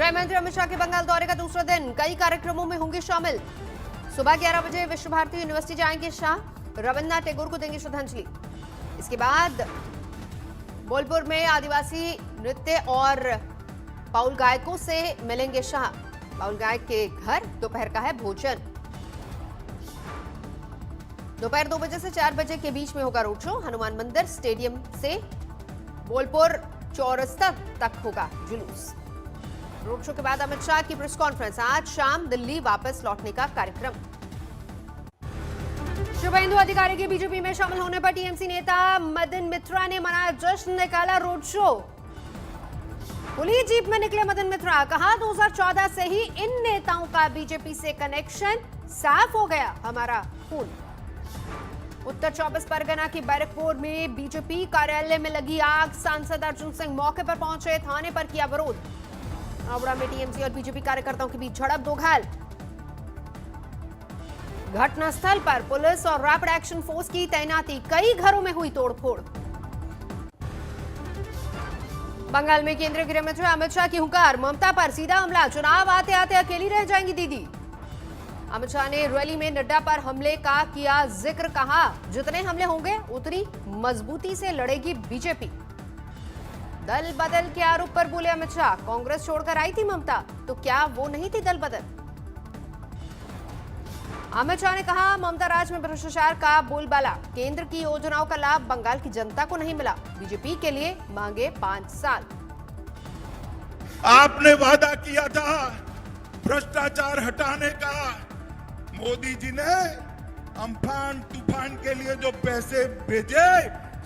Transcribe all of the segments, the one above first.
गृह मंत्री अमित शाह के बंगाल दौरे का दूसरा दिन, कई कार्यक्रमों में होंगे शामिल। सुबह 11 बजे विश्व भारती यूनिवर्सिटी जाएंगे शाह, रविन्द्रनाथ टैगोर को देंगे श्रद्धांजलि। इसके बाद बोलपुर में आदिवासी नृत्य और बाउल गायकों से मिलेंगे शाह। बाउल गायक के घर दोपहर का है भोजन। दोपहर 2 बजे से 4 बजे के बीच में होगा रोड शो। हनुमान मंदिर स्टेडियम से बोलपुर चौरस्ता तक होगा जुलूस। रोड शो के बाद अमित शाह की प्रेस कॉन्फ्रेंस। आज शाम दिल्ली वापस लौटने का कार्यक्रम। शुभेंदु अधिकारी के बीजेपी में शामिल होने पर टीएमसी नेता मदन मित्रा ने मनाया जश्न, निकाला रोड शो। खुली जीप में निकले मदन मित्रा, कहा 2014 से ही इन नेताओं का बीजेपी से कनेक्शन, साफ हो गया हमारा खून। उत्तर 24 परगना की बैरकपुर में बीजेपी कार्यालय में लगी आग, सांसद अर्जुन सिंह मौके पर पहुंचे, थाने पर किया विरोध। हावड़ा में टीएमसी और बीजेपी कार्यकर्ताओं के बीच झड़प, 2 घायल। घटनास्थल पर पुलिस और रैपिड एक्शन फोर्स की तैनाती, कई घरों में हुई तोड़फोड़। बंगाल में केंद्रीय गृह मंत्री अमित शाह की हुंकार, ममता पर सीधा हमला, चुनाव आते आते अकेली रह जाएंगी दीदी। अमित शाह ने रैली में नड्डा पर हमले का किया जिक्र, कहा जितने हमले होंगे उतनी मजबूती से लड़ेगी बीजेपी। दल बदल के आरोप पर बोले अमित शाह, कांग्रेस छोड़कर आई थी ममता, तो क्या वो नहीं थी दल बदल। अमित शाह ने कहा ममता राज में भ्रष्टाचार का बोलबाला, केंद्र की योजनाओं का लाभ बंगाल की जनता को नहीं मिला, बीजेपी के लिए मांगे 5 साल। आपने वादा किया था भ्रष्टाचार हटाने का, मोदी जी ने अम्फान तूफान के लिए जो पैसे भेजे,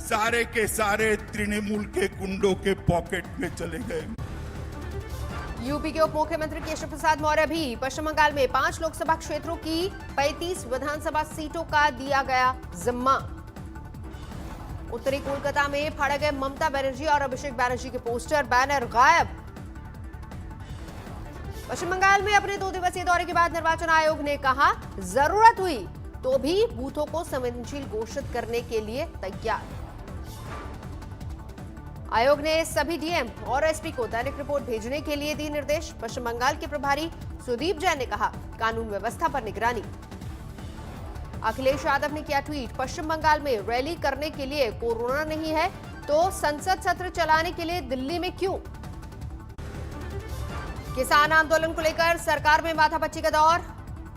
सारे के सारे तृणमूल के गुंडों के पॉकेट में चले गए। यूपी के उप मुख्यमंत्री केशव प्रसाद मौर्य भी पश्चिम बंगाल में 5 लोकसभा क्षेत्रों की 35 विधानसभा सीटों का दिया गया जिम्मा। उत्तरी कोलकाता में फाड़े गए ममता बनर्जी और अभिषेक बनर्जी के पोस्टर, बैनर गायब। पश्चिम बंगाल में अपने 2 दिवसीय दौरे के बाद निर्वाचन आयोग ने कहा जरूरत हुई तो भी बूथों को संवेदनशील घोषित करने के लिए तैयार। आयोग ने सभी डीएम और एसपी को दैनिक रिपोर्ट भेजने के लिए दी निर्देश। पश्चिम बंगाल के प्रभारी सुदीप जैन ने कहा कानून व्यवस्था पर निगरानी। अखिलेश यादव ने किया ट्वीट, पश्चिम बंगाल में रैली करने के लिए कोरोना नहीं है तो संसद सत्र चलाने के लिए दिल्ली में क्यों। किसान आंदोलन को लेकर सरकार में माथापच्ची का दौर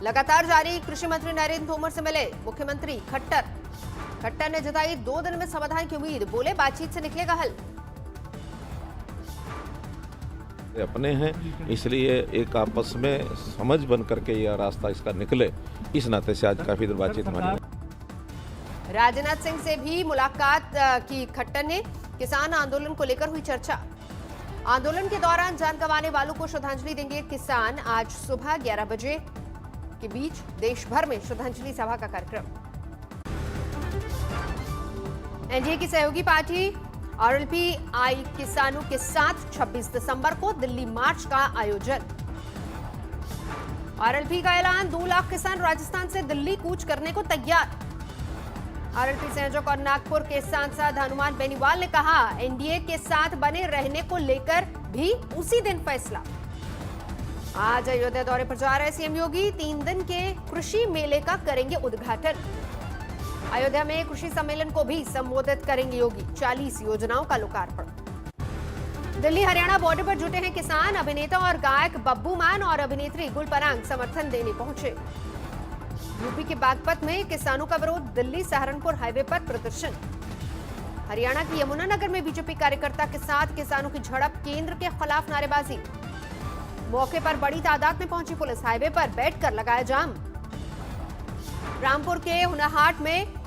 लगातार जारी। कृषि मंत्री नरेंद्र तोमर से मिले मुख्यमंत्री खट्टर ने जताई 2 दिन में समाधान की उम्मीद, बोले बातचीत से निकलेगा हल। अपने हैं, इसलिए एक आपस में समझ बन करके यह रास्ता इसका निकले, इस नाते से आज काफी देर बातचीत हमारी। राजनाथ सिंह से भी मुलाकात की खट्टर ने, किसान आंदोलन को लेकर हुई चर्चा। आंदोलन के दौरान जान गंवाने वालों को श्रद्धांजलि देंगे किसान। आज सुबह 11 बजे के बीच देश भर में श्रद्धांजलि सभा का कार्यक्रम। एनडीए की सहयोगी पार्टी आरएलपी आई किसानों के साथ 26 दिसंबर को दिल्ली मार्च का आयोजन। आरएलपी का ऐलान, 2 लाख किसान राजस्थान से दिल्ली कूच करने को तैयार। आरएलपी संयोजक और नागपुर के सांसद हनुमान बेनीवाल ने कहा एनडीए के साथ बने रहने को लेकर भी उसी दिन फैसला। आज अयोध्या दौरे पर जा रहे सीएम योगी, 3 दिन के कृषि मेले का करेंगे उद्घाटन। अयोध्या में कृषि सम्मेलन को भी संबोधित करेंगे योगी, 40 योजनाओं का लोकार्पण। दिल्ली हरियाणा बॉर्डर पर जुटे हैं किसान। अभिनेता और गायक बब्बू मान और अभिनेत्री गुल परांग समर्थन देने पहुंचे। यूपी के बागपत में किसानों का विरोध, दिल्ली सहारनपुर हाईवे पर प्रदर्शन। हरियाणा की यमुनानगर में बीजेपी कार्यकर्ता के साथ किसानों की झड़प, केंद्र के खिलाफ नारेबाजी। मौके पर बड़ी तादाद में पहुंची पुलिस, हाईवे पर बैठकर लगाया जाम। रामपुर के हुनाहाट में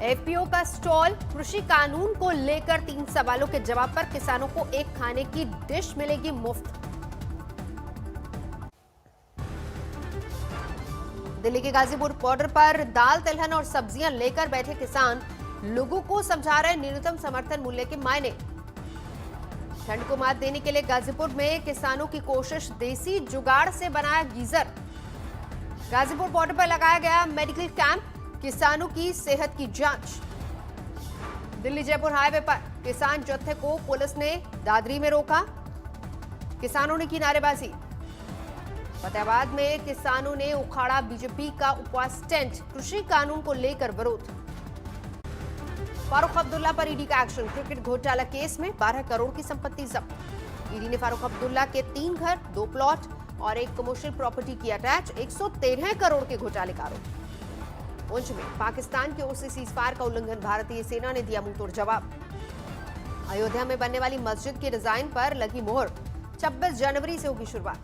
एफपीओ का स्टॉल, कृषि कानून को लेकर 3 सवालों के जवाब पर किसानों को एक खाने की डिश मिलेगी मुफ्त। दिल्ली के गाजीपुर बॉर्डर पर दाल, तिलहन और सब्जियां लेकर बैठे किसान लोगों को समझा रहे न्यूनतम समर्थन मूल्य के मायने। ठंड को मात देने के लिए गाजीपुर में किसानों की कोशिश, देसी जुगाड़ से बनाया गीजर। गाजीपुर बॉर्डर पर लगाया गया मेडिकल कैंप, किसानों की सेहत की जांच। दिल्ली जयपुर हाईवे पर किसान जत्थे को पुलिस ने दादरी में रोका। किसानों ने की नारेबाजी। फतेहाबाद में किसानों ने उखाड़ा बीजेपी का उपवास टेंट। कृषि कानून को लेकर विरोध। फारूक अब्दुल्ला पर ईडी का एक्शन। क्रिकेट घोटाला केस में 12 करोड़ की संपत्ति जब्त। ईडी ने फारूक अब्दुल्ला के 3 घर, 2 प्लॉट और एक कमर्शियल प्रॉपर्टी की अटैच। 113 करोड़ के घोटाले का आरोप। पुंछ में पाकिस्तान की ओर से सीजफायर का उल्लंघन। भारतीय सेना ने दिया मुंहतोड़ जवाब। अयोध्या में बनने वाली मस्जिद के डिजाइन पर लगी मोहर। 26 जनवरी से होगी शुरुआत।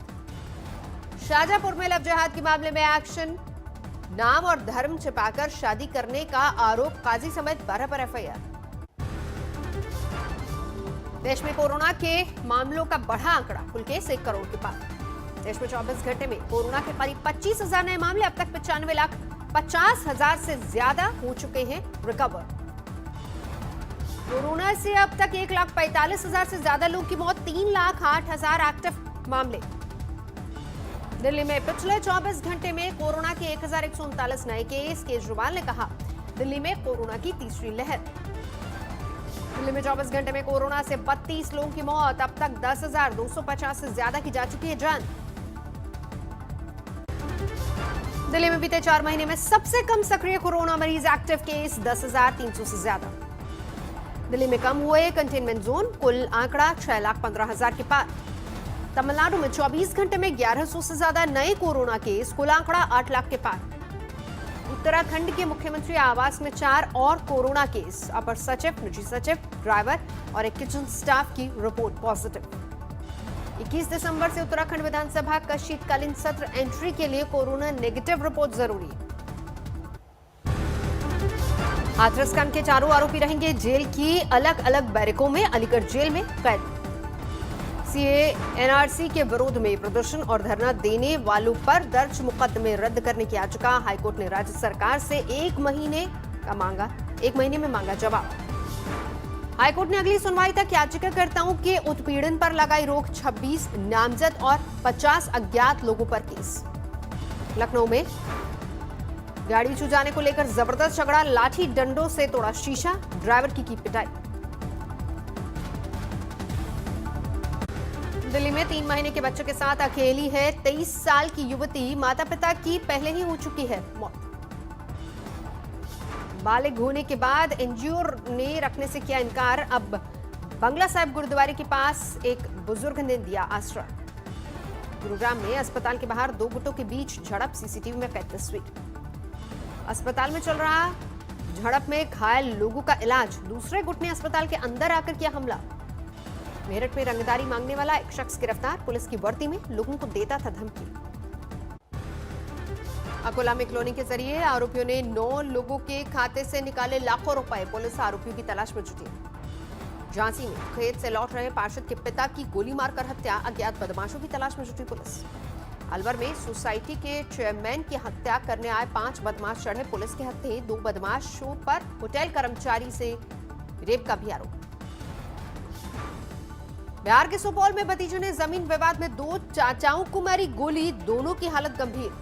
शाहजहांपुर में लव जिहाद के मामले में एक्शन। नाम और धर्म छिपाकर शादी करने का आरोप। काजी समेत 12 पर एफआईआर। देश में कोरोना के मामलों का बढ़ा आंकड़ा। कुल केस 1 करोड़ के पार। देश में 24 घंटे में कोरोना के करीब 25,000 नए मामले। अब तक 95,50,000 से ज्यादा हो चुके हैं रिकवर। कोरोना से अब तक 1,45,000 से ज्यादा लोगों की मौत। 3,08,000 एक्टिव मामले। दिल्ली में पिछले 24 घंटे में कोरोना के 1,139 नए केस। केजरीवाल ने कहा दिल्ली में कोरोना की तीसरी लहर। दिल्ली में 24 घंटे में कोरोना से 32 लोगों की मौत। अब तक 10,250 से ज्यादा की जा चुकी है जान। दिल्ली में बीते 4 महीने में सबसे कम सक्रिय कोरोना मरीज। एक्टिव केस 10,300 से ज्यादा। दिल्ली में कम हुए कंटेनमेंट जोन। कुल आंकड़ा 6,15,000 के पार। तमिलनाडु में 24 घंटे में 1100 से ज्यादा नए कोरोना केस। कुल आंकड़ा 8 लाख के पार। उत्तराखंड के मुख्यमंत्री आवास में 4 और कोरोना केस। अपर सचिव, निजी सचिव, ड्राइवर और एक किचन स्टाफ की रिपोर्ट पॉजिटिव। 21 दिसंबर से उत्तराखंड विधानसभा का शीतकालीन सत्र। एंट्री के लिए कोरोना नेगेटिव रिपोर्ट जरूरी। हाथरस कांड के चारों आरोपी रहेंगे जेल की अलग अलग बैरकों में। अलीगढ़ जेल में कैद। सीए एनआरसी के विरोध में प्रदर्शन और धरना देने वालों पर दर्ज मुकदमे रद्द करने की याचिका। हाईकोर्ट ने राज्य सरकार से 1 महीने में मांगा जवाब। हाईकोर्ट ने अगली सुनवाई तक याचिकाकर्ताओं के उत्पीड़न पर लगाई रोक। 26 नामजद और 50 अज्ञात लोगों पर केस। लखनऊ में गाड़ी चुराने को लेकर जबरदस्त झगड़ा। लाठी डंडों से तोड़ा शीशा। ड्राइवर की पिटाई। दिल्ली में 3 महीने के बच्चे के साथ अकेली है 23 साल की युवती। माता पिता की पहले ही हो चुकी है मौत। बालिग होने के बाद एनजीओ ने रखने से किया इनकार। अब बंगला साहिब गुरुद्वारे के पास एक बुजुर्ग ने दिया आश्रय। गुरुग्राम में अस्पताल के बाहर 2 गुटों के बीच झड़प। सीसीटीवी में कैद तस्वीर। अस्पताल में चल रहा झड़प में घायल लोगों का इलाज। दूसरे गुट ने अस्पताल के अंदर आकर किया हमला। मेरठ में रंगदारी मांगने वाला एक शख्स गिरफ्तार। पुलिस की वर्दी में लोगों को देता था धमकी। अकोला में क्लोनिंग के जरिए आरोपियों ने 9 लोगों के खाते से निकाले लाखों रुपए। पुलिस आरोपियों की तलाश में जुटी। झांसी में खेत से लौट रहे पार्षद के पिता की गोली मारकर हत्या। अज्ञात बदमाशों की तलाश में जुटी पुलिस। अलवर में सोसाइटी के चेयरमैन की हत्या करने आए 5 बदमाश चढ़े पुलिस के हत्थे। 2 बदमाशों पर होटल कर्मचारी से रेप का भी आरोप। बिहार के सुपौल में भतीजे ने जमीन विवाद में 2 चाचाओं को मारी गोली। दोनों की हालत गंभीर।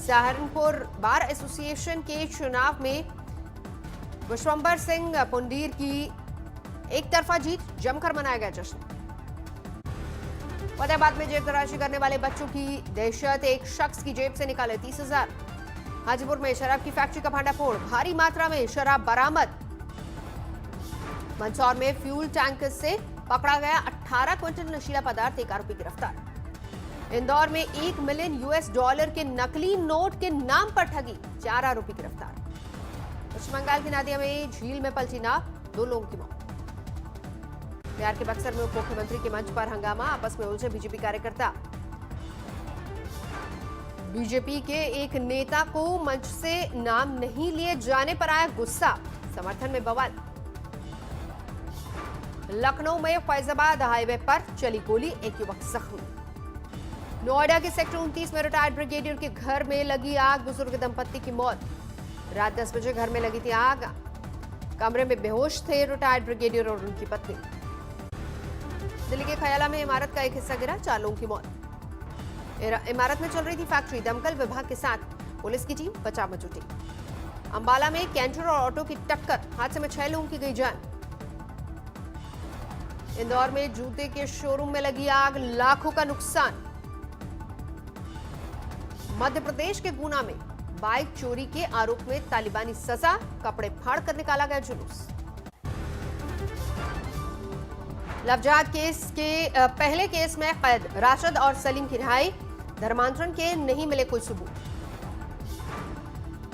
सहारनपुर बार एसोसिएशन के चुनाव में विश्वंबर सिंह पुंडीर की एक तरफा जीत। जमकर मनाया गया जश्न। फतेहाबाद में जेब तलाशी करने वाले बच्चों की दहशत। एक शख्स की जेब से निकाले 30,000। हाजीपुर में शराब की फैक्ट्री का भांडाफोड़। भारी मात्रा में शराब बरामद। मंदसौर में फ्यूल टैंकर से पकड़ा गया 18 क्विंटल नशीला पदार्थ। एक आरोपी गिरफ्तार। इंदौर में $1 मिलियन के नकली नोट के नाम पर ठगी। 4 आरोपी गिरफ्तार। पश्चिम बंगाल की नादिया में झील में पलटी नाव। 2 लोगों की मौत। बिहार के बक्सर में उप मुख्यमंत्री के मंच पर हंगामा। आपस में उलझे बीजेपी कार्यकर्ता। बीजेपी के एक नेता को मंच से नाम नहीं लिए जाने पर आया गुस्सा। समर्थन में बवाल। लखनऊ में फैजाबाद हाईवे पर चली गोली। एक युवक जख्मी। नोएडा के सेक्टर 29 में रिटायर्ड ब्रिगेडियर के घर में लगी आग। बुजुर्ग दंपत्ति की मौत। रात 10 बजे घर में लगी थी आग। कमरे में बेहोश थे रिटायर्ड ब्रिगेडियर और उनकी पत्नी। दिल्ली के खयाला में इमारत का एक हिस्सा गिरा। 4 लोगों की मौत। इमारत में चल रही थी फैक्ट्री। दमकल विभाग के साथ पुलिस की टीम बचाव में जुटी। अंबाला में कैंटर और ऑटो की टक्कर। हादसे में 6 लोगों की गई जान। इंदौर में जूते के शोरूम में लगी आग, लाखों का नुकसान। मध्य प्रदेश के गुना में बाइक चोरी के आरोप में तालिबानी सजा, कपड़े फाड़कर निकाला गया जुलूस। लव जिहाद केस के पहले केस में कैद राशिद और सलीम की रिहाई, धर्मांतरण के नहीं मिले कोई सबूत।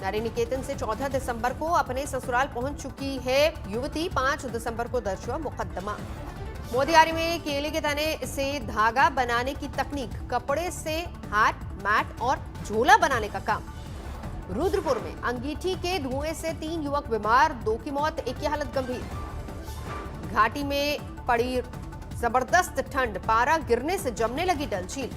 नारी निकेतन से 14 दिसंबर को अपने ससुराल पहुंच चुकी है युवती, 5 दिसंबर को दर्ज हुआ मुकदमा। मोतिहारी में केले के तने से धागा बनाने की तकनीक, कपड़े से हाट, मैट और झोला बनाने का काम। रुद्रपुर में अंगीठी के धुएं से 3 युवक बीमार, 2 की मौत, 1 की हालत गंभीर। घाटी में पड़ी जबरदस्त ठंड, पारा गिरने से जमने लगी डल झील।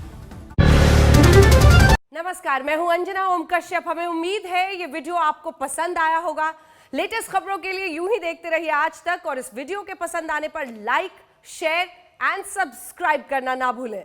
नमस्कार, मैं हूं अंजना ओम कश्यप। हमें उम्मीद है ये वीडियो आपको पसंद आया होगा। लेटेस्ट खबरों के लिए यूं ही देखते रहिए आज तक, और इस वीडियो के पसंद आने पर लाइक, शेयर एंड सब्सक्राइब करना ना भूलें।